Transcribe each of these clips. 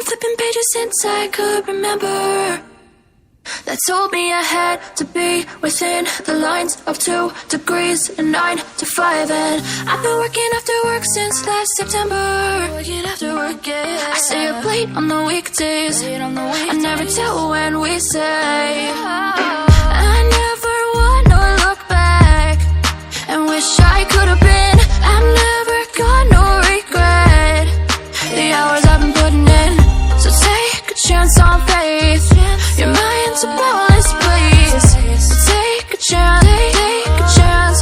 been flipping pages since I could remember, that told me I had to be within the lines of 2 degrees and 9 to 5. And I've been working after work since last September. Working after work, yeah. I stay up late on the weekdays. I never tell when we say. I never wanna look back and wish I could have been. I've never got no regret. The hours I've been putting in, so take a chance on faith. Your mind's a boundless place. So take a chance, take a chance,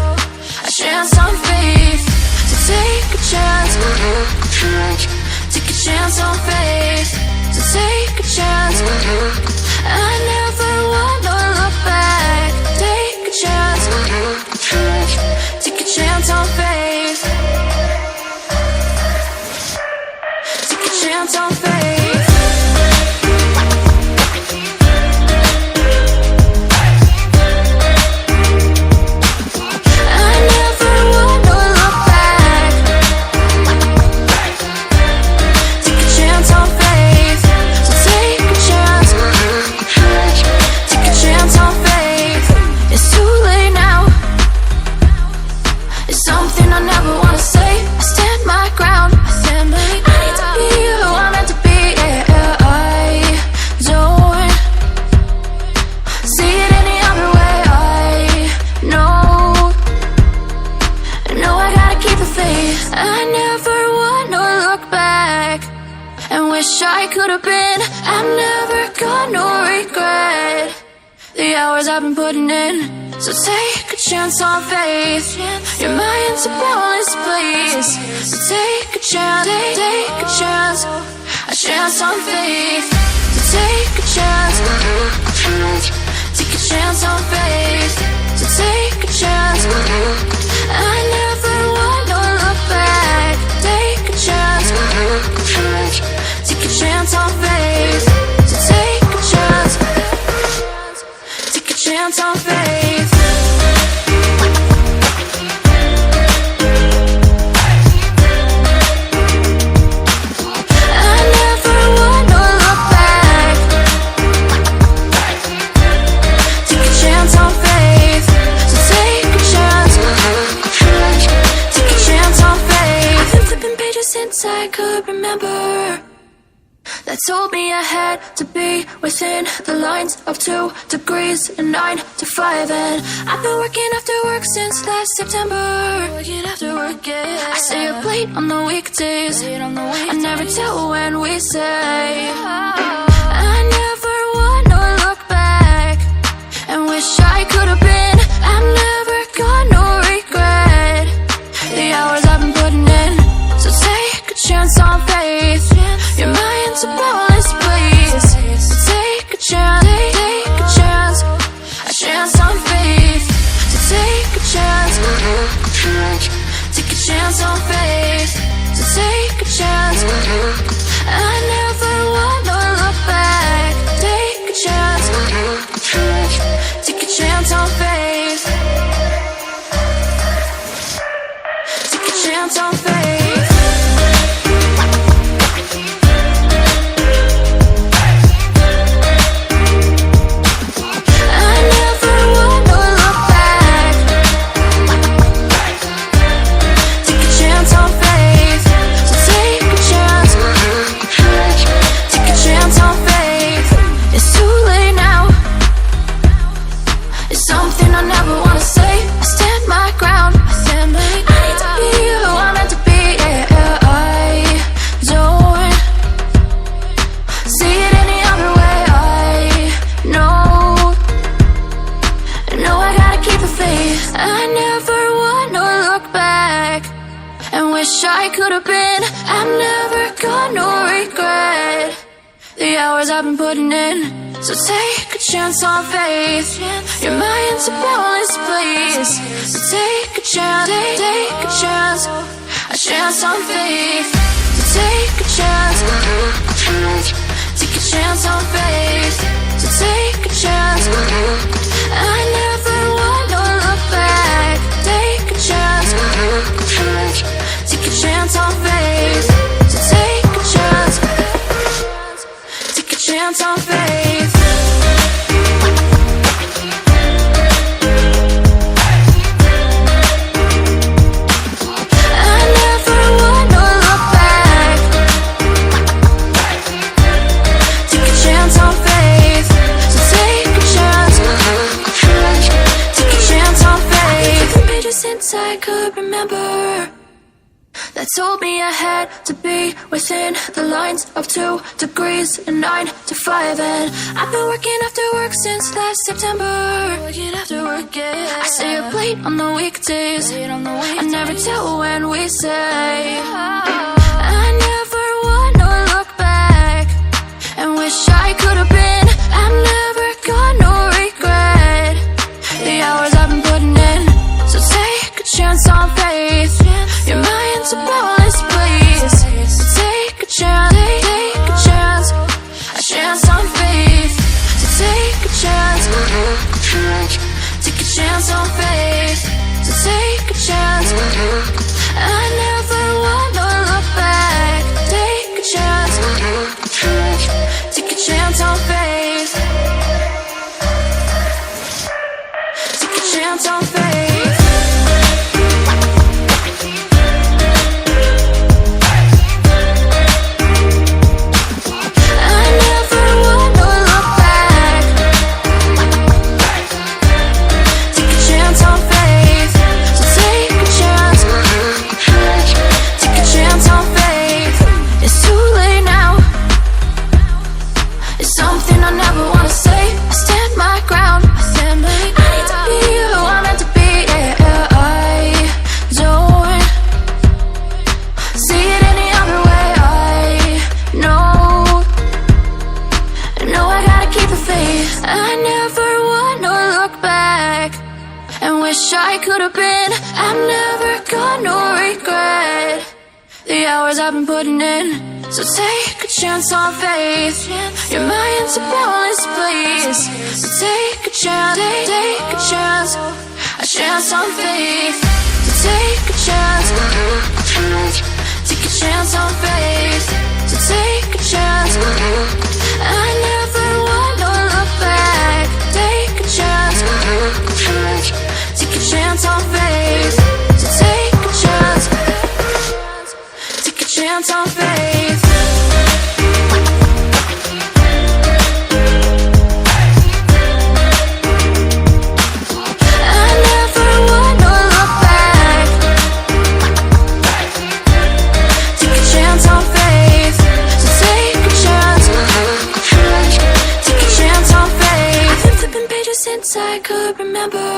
a chance on faith. So take a chance, take a chance on faith. So take a chance. I never wanna look back. Take a chance, take a chance on faith. Take a chance on faith. I could have been. I've never got no regret. The hours I've been putting in, so take a chance on faith. Your mind's a boundless place. So take a chance, take a chance, a chance on faith. So take a chance, take a chance on faith. So take a chance. I never wanna look back. Take a chance, take a chance on faith. So take a chance, take a chance on faith. I never wanna look back. Take a chance on faith. So take a chance, take a chance on faith. I've been flipping pages since I could remember, that told me I had to be within the lines of 2 degrees and 9 to 5. And I've been working after work since last September. Working after work, yeah. I stay up late on the weekdays. I never tell when we say. I never wanna look back and wish I could have been. I've never got no regret. The hours I've been putting in, so take a chance on faith. Your mind's a boundless place. So take a chance, take a chance, a chance on faith. So take a chance, take a chance on faith. So take a chance. I never wanna look back. Take a chance, take a chance on faith. Take a chance on faith. I could have been. I've never got no regret. The hours I've been putting in, so take a chance on faith. Your mind's a boundless place. So take a chance, take a chance, a chance on faith. So take a chance, take a chance on faith. So take a chance. I never wanna look back. Take a chance, take a chance on faith. So take a chance, chance on faith. I never wanna look back. Take a chance on faith. So take a chance. Take a chance on faith. The pages since I could remember that told me I had to be within the lines of 2 degrees and 9 to 5. And I've been working after work since last September. Working after work, yeah. I stay up late on the weekdays. I never tell when we say. I never wanna look back and wish I could have been. I've never got no regret. The hours I've been putting in. So take a chance on faith. Your mind's a boundless place. So take a chance, take a chance. A chance on faith. So take a chance. Take a chance on faith. So take a chance. I never wanna look back. Take a chance. Take a chance on faith. Take a chance on faith. I never wanna look back. Take a chance on faith. So take a chance. Take a chance on faith. It's too late now. It's something I never wanna say. I stand my ground. I need to be who I'm meant to be. Yeah, I don't see it any other way. I know I gotta keep the faith. I never wanna look back and wish I could have been. I've never got no regret. The hours I've been putting in. So take a chance on faith. Your mind's a boundless place. So take a chance, take a chance. A chance on faith. So take a chance. Take a chance on faith. So take a chance. I never wanna look back. Take a chance. Take a chance on faith. So take a chance. Take a chance on faith. I never wanna look back. Take a chance on faith. So take a chance. Take a chance on faith. I've been flipping pages since I could remember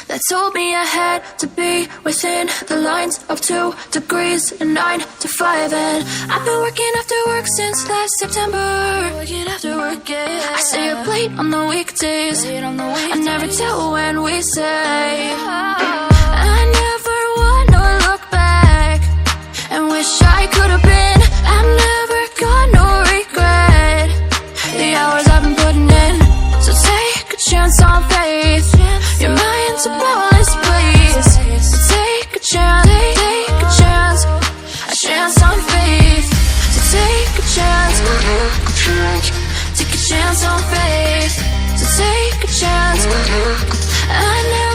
that told me I had to be within the lines of 2 degrees and 9 to 5. And I've been working after work since last September. Working after work, yeah. I stay up late on the weekdays. I never tell when we say. I never wanna look back and wish I could have been. I've never got no regret. The hours I've been putting in. So take a chance on faith. Your mind's a boundless place. So take a chance, take a chance. A chance on faith. So take a chance. Take a chance on faith. So take a chance. I never